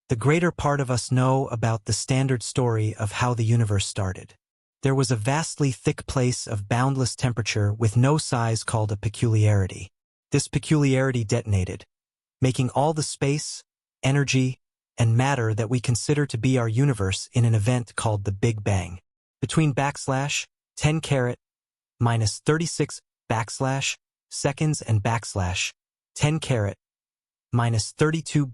the greater part of us know about the standard story of how the universe started. There was a vastly thick place of boundless temperature with no size called a peculiarity. This peculiarity detonated, making all the space, energy, and matter that we consider to be our universe in an event called the Big Bang. Between \10 minus 36 seconds and \10 minus 32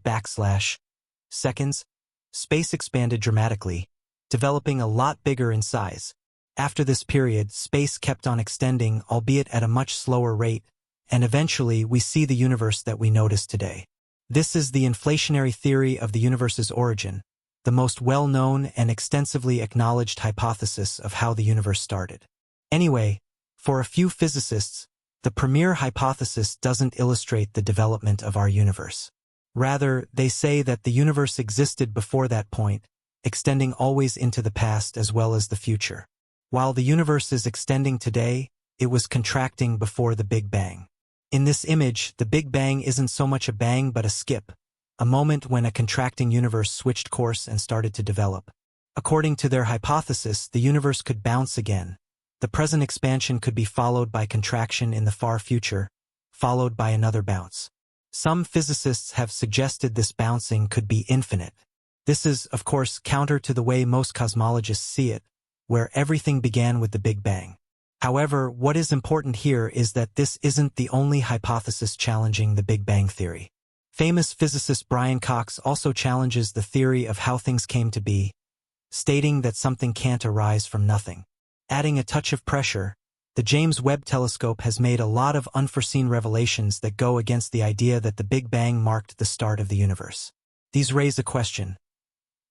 seconds, space expanded dramatically, developing a lot bigger in size. After this period, space kept on extending, albeit at a much slower rate, and eventually we see the universe that we notice today. This is the inflationary theory of the universe's origin, the most well-known and extensively acknowledged hypothesis of how the universe started. Anyway, for a few physicists, the premier hypothesis doesn't illustrate the development of our universe. Rather, they say that the universe existed before that point, extending always into the past as well as the future. While the universe is extending today, it was contracting before the Big Bang. In this image, the Big Bang isn't so much a bang but a skip, a moment when a contracting universe switched course and started to develop. According to their hypothesis, the universe could bounce again. The present expansion could be followed by contraction in the far future, followed by another bounce. Some physicists have suggested this bouncing could be infinite. This is, of course, counter to the way most cosmologists see it, where everything began with the Big Bang. However, what is important here is that this isn't the only hypothesis challenging the Big Bang theory. Famous physicist Brian Cox also challenges the theory of how things came to be, stating that something can't arise from nothing. Adding a touch of pressure, the James Webb Telescope has made a lot of unforeseen revelations that go against the idea that the Big Bang marked the start of the universe. These raise a question.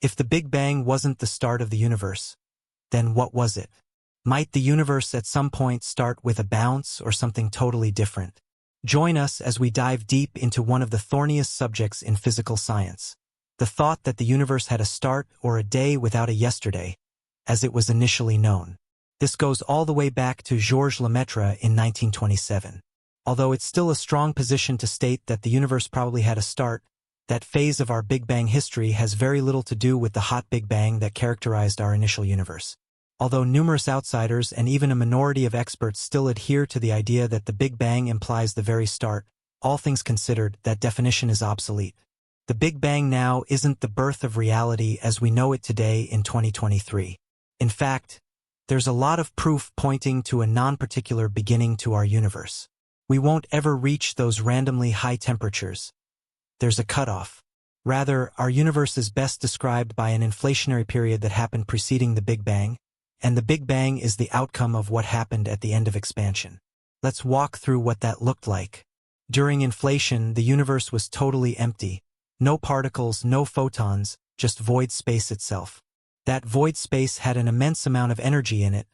If the Big Bang wasn't the start of the universe, then what was it? Might the universe at some point start with a bounce or something totally different? Join us as we dive deep into one of the thorniest subjects in physical science, the thought that the universe had a start or a day without a yesterday, as it was initially known. This goes all the way back to Georges Lemaitre in 1927. Although it's still a strong position to state that the universe probably had a start, that phase of our Big Bang history has very little to do with the hot Big Bang that characterized our initial universe. Although numerous outsiders and even a minority of experts still adhere to the idea that the Big Bang implies the very start, all things considered, that definition is obsolete. The Big Bang now isn't the birth of reality as we know it today in 2023. In fact, there's a lot of proof pointing to a non-particular beginning to our universe. We won't ever reach those randomly high temperatures. There's a cutoff. Rather, our universe is best described by an inflationary period that happened preceding the Big Bang, and the Big Bang is the outcome of what happened at the end of expansion. Let's walk through what that looked like. During inflation, the universe was totally empty. No particles, no photons, just void space itself. That void space had an immense amount of energy in it,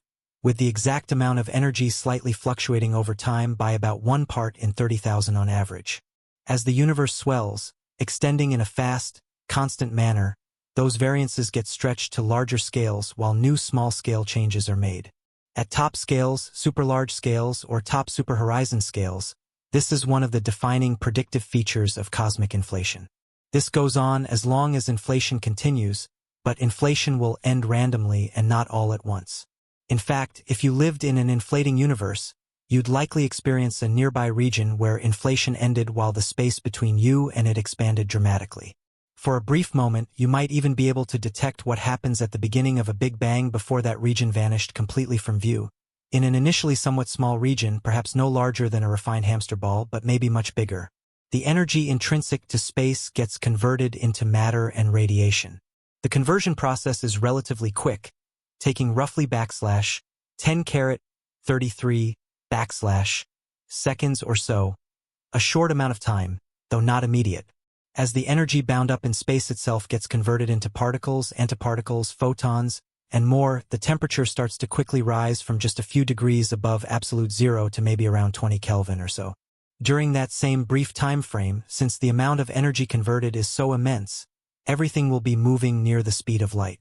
with the exact amount of energy slightly fluctuating over time by about 1 part in 30,000 on average. As the universe swells, extending in a fast, constant manner, those variances get stretched to larger scales while new small-scale changes are made. At top scales, super-large scales, or top super-horizon scales, this is one of the defining predictive features of cosmic inflation. This goes on as long as inflation continues, but inflation will end randomly and not all at once. In fact, if you lived in an inflating universe, you'd likely experience a nearby region where inflation ended while the space between you and it expanded dramatically. For a brief moment, you might even be able to detect what happens at the beginning of a Big Bang before that region vanished completely from view. In an initially somewhat small region, perhaps no larger than a refined hamster ball, but maybe much bigger, the energy intrinsic to space gets converted into matter and radiation. The conversion process is relatively quick, taking roughly \10 seconds or so, a short amount of time, though not immediate. As the energy bound up in space itself gets converted into particles, antiparticles, photons, and more, the temperature starts to quickly rise from just a few degrees above absolute zero to maybe around 20 Kelvin or so. During that same brief time frame, since the amount of energy converted is so immense, everything will be moving near the speed of light.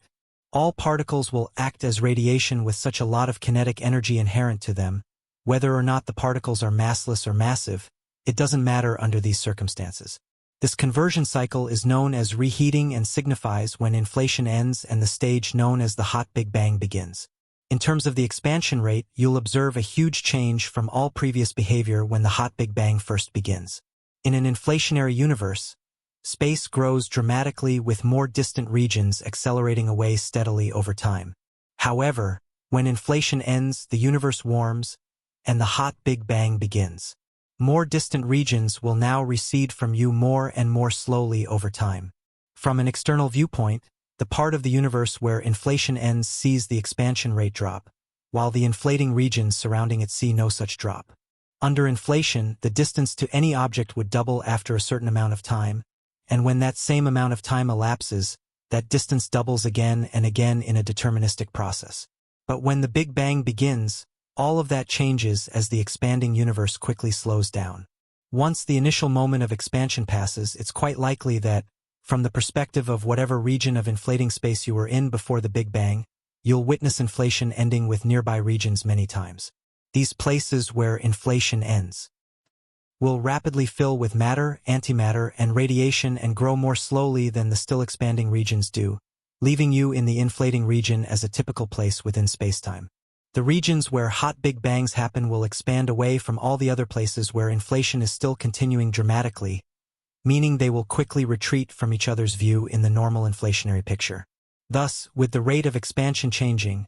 All particles will act as radiation with such a lot of kinetic energy inherent to them. Whether or not the particles are massless or massive, it doesn't matter under these circumstances. This conversion cycle is known as reheating and signifies when inflation ends and the stage known as the hot Big Bang begins. In terms of the expansion rate, you'll observe a huge change from all previous behavior when the hot Big Bang first begins. In an inflationary universe, space grows dramatically with more distant regions accelerating away steadily over time. However, when inflation ends, the universe warms, and the hot Big Bang begins. More distant regions will now recede from you more and more slowly over time. From an external viewpoint, the part of the universe where inflation ends sees the expansion rate drop, while the inflating regions surrounding it see no such drop. Under inflation, the distance to any object would double after a certain amount of time, and when that same amount of time elapses, that distance doubles again and again in a deterministic process. But when the Big Bang begins, all of that changes as the expanding universe quickly slows down. Once the initial moment of expansion passes, it's quite likely that, from the perspective of whatever region of inflating space you were in before the Big Bang, you'll witness inflation ending with nearby regions many times. These places where inflation ends will rapidly fill with matter, antimatter, and radiation and grow more slowly than the still expanding regions do, leaving you in the inflating region as a typical place within spacetime. The regions where hot Big Bangs happen will expand away from all the other places where inflation is still continuing dramatically, meaning they will quickly retreat from each other's view in the normal inflationary picture. Thus, with the rate of expansion changing,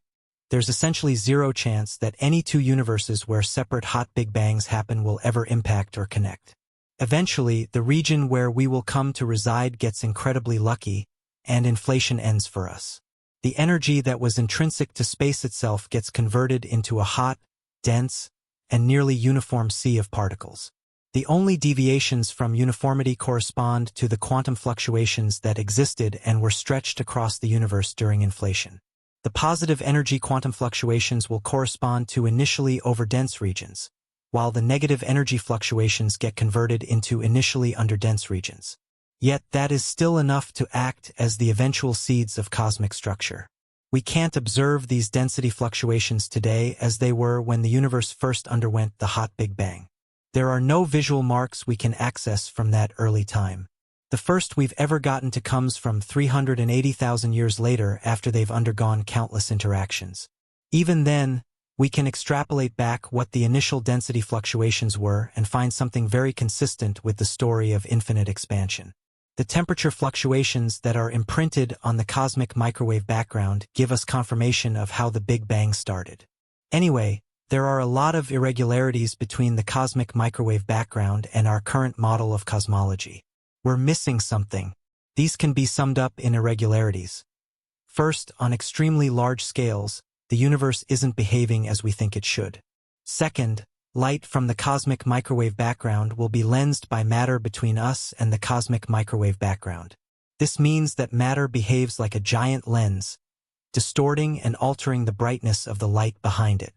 there's essentially zero chance that any two universes where separate hot Big Bangs happen will ever impact or connect. Eventually, the region where we will come to reside gets incredibly lucky, and inflation ends for us. The energy that was intrinsic to space itself gets converted into a hot, dense, and nearly uniform sea of particles. The only deviations from uniformity correspond to the quantum fluctuations that existed and were stretched across the universe during inflation. The positive energy quantum fluctuations will correspond to initially overdense regions, while the negative energy fluctuations get converted into initially underdense regions. Yet that is still enough to act as the eventual seeds of cosmic structure. We can't observe these density fluctuations today as they were when the universe first underwent the hot Big Bang. There are no visual marks we can access from that early time. The first we've ever gotten to comes from 380,000 years later after they've undergone countless interactions. Even then, we can extrapolate back what the initial density fluctuations were and find something very consistent with the story of infinite expansion. The temperature fluctuations that are imprinted on the cosmic microwave background give us confirmation of how the Big Bang started. Anyway, there are a lot of irregularities between the cosmic microwave background and our current model of cosmology. We're missing something. These can be summed up in irregularities. First, on extremely large scales, the universe isn't behaving as we think it should. Second, light from the cosmic microwave background will be lensed by matter between us and the cosmic microwave background. This means that matter behaves like a giant lens, distorting and altering the brightness of the light behind it.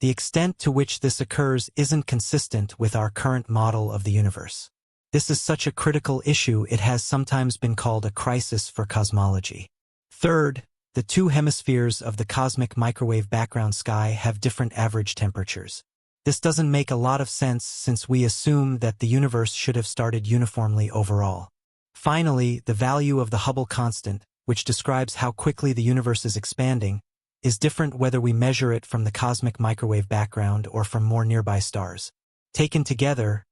The extent to which this occurs isn't consistent with our current model of the universe. This is such a critical issue it has sometimes been called a crisis for cosmology. Third, the two hemispheres of the cosmic microwave background sky have different average temperatures. This doesn't make a lot of sense since we assume that the universe should have started uniformly overall. Finally, the value of the Hubble constant, which describes how quickly the universe is expanding, is different whether we measure it from the cosmic microwave background or from more nearby stars. Taken together,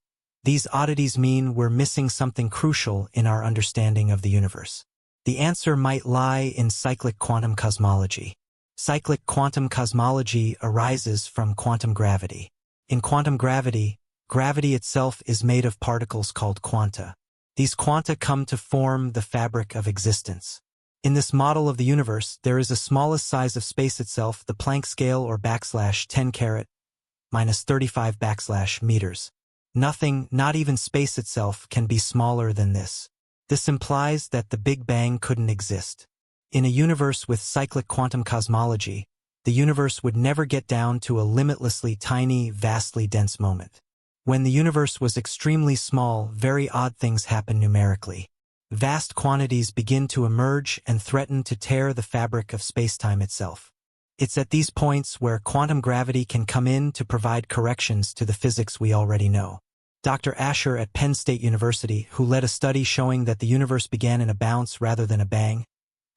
these oddities mean we're missing something crucial in our understanding of the universe. The answer might lie in cyclic quantum cosmology. Cyclic quantum cosmology arises from quantum gravity. In quantum gravity, gravity itself is made of particles called quanta. These quanta come to form the fabric of existence. In this model of the universe, there is a smallest size of space itself, the Planck scale or /10⁻⁻35 meters. Nothing, not even space itself, can be smaller than this. This implies that the Big Bang couldn't exist. In a universe with cyclic quantum cosmology, the universe would never get down to a limitlessly tiny, vastly dense moment. When the universe was extremely small, very odd things happen numerically. Vast quantities begin to emerge and threaten to tear the fabric of spacetime itself. It's at these points where quantum gravity can come in to provide corrections to the physics we already know. Dr. Asher at Penn State University, who led a study showing that the universe began in a bounce rather than a bang,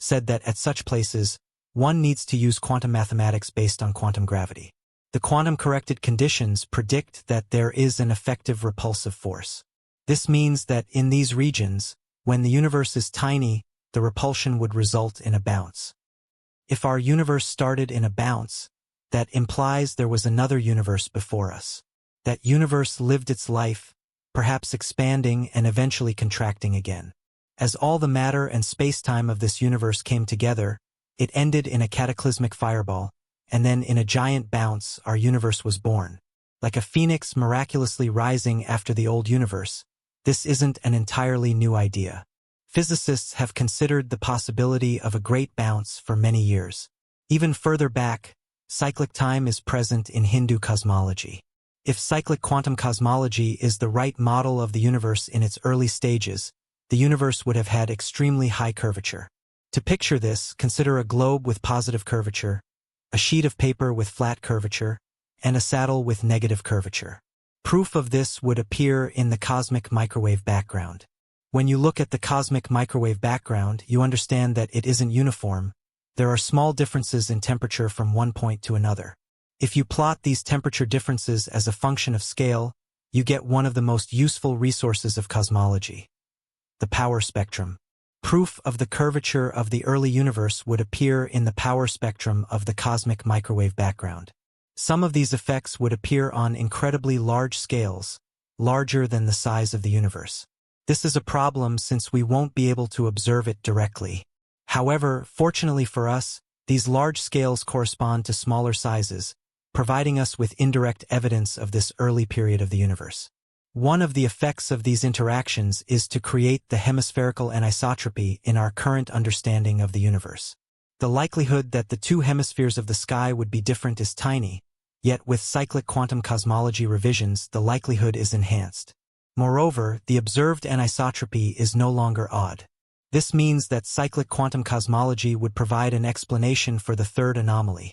said that at such places, one needs to use quantum mathematics based on quantum gravity. The quantum-corrected conditions predict that there is an effective repulsive force. This means that in these regions, when the universe is tiny, the repulsion would result in a bounce. If our universe started in a bounce, that implies there was another universe before us. That universe lived its life, perhaps expanding and eventually contracting again. As all the matter and space-time of this universe came together, it ended in a cataclysmic fireball, and then in a giant bounce our universe was born. Like a phoenix miraculously rising after the old universe, this isn't an entirely new idea. Physicists have considered the possibility of a great bounce for many years. Even further back, cyclic time is present in Hindu cosmology. If cyclic quantum cosmology is the right model of the universe in its early stages, the universe would have had extremely high curvature. To picture this, consider a globe with positive curvature, a sheet of paper with flat curvature, and a saddle with negative curvature. Proof of this would appear in the cosmic microwave background. When you look at the cosmic microwave background, you understand that it isn't uniform. There are small differences in temperature from one point to another. If you plot these temperature differences as a function of scale, you get one of the most useful resources of cosmology: the power spectrum. Proof of the curvature of the early universe would appear in the power spectrum of the cosmic microwave background. Some of these effects would appear on incredibly large scales, larger than the size of the universe. This is a problem since we won't be able to observe it directly. However, fortunately for us, these large scales correspond to smaller sizes, providing us with indirect evidence of this early period of the universe. One of the effects of these interactions is to create the hemispherical anisotropy in our current understanding of the universe. The likelihood that the two hemispheres of the sky would be different is tiny, yet with cyclic quantum cosmology revisions, the likelihood is enhanced. Moreover, the observed anisotropy is no longer odd. This means that cyclic quantum cosmology would provide an explanation for the third anomaly: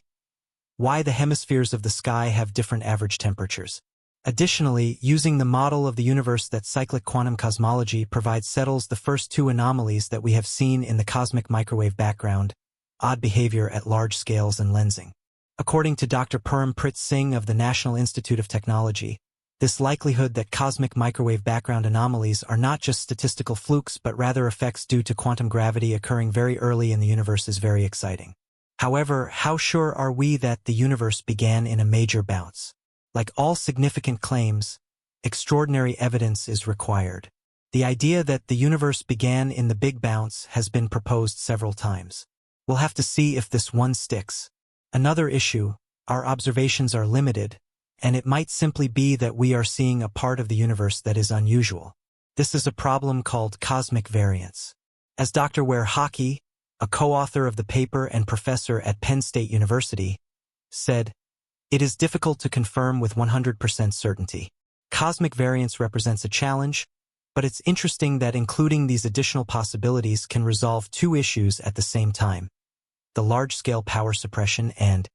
why the hemispheres of the sky have different average temperatures. Additionally, using the model of the universe that cyclic quantum cosmology provides settles the first two anomalies that we have seen in the cosmic microwave background: odd behavior at large scales and lensing. According to Dr. Parampreet Singh of the National Institute of Technology, this likelihood that cosmic microwave background anomalies are not just statistical flukes but rather effects due to quantum gravity occurring very early in the universe is very exciting. However, how sure are we that the universe began in a major bounce? Like all significant claims, extraordinary evidence is required. The idea that the universe began in the Big Bounce has been proposed several times. We'll have to see if this one sticks. Another issue: our observations are limited, and it might simply be that we are seeing a part of the universe that is unusual. This is a problem called cosmic variance. As Dr. Ware Hockey, a co-author of the paper and professor at Penn State University, said, "It is difficult to confirm with 100% certainty. Cosmic variance represents a challenge, but it's interesting that including these additional possibilities can resolve two issues at the same time: the large-scale power suppression and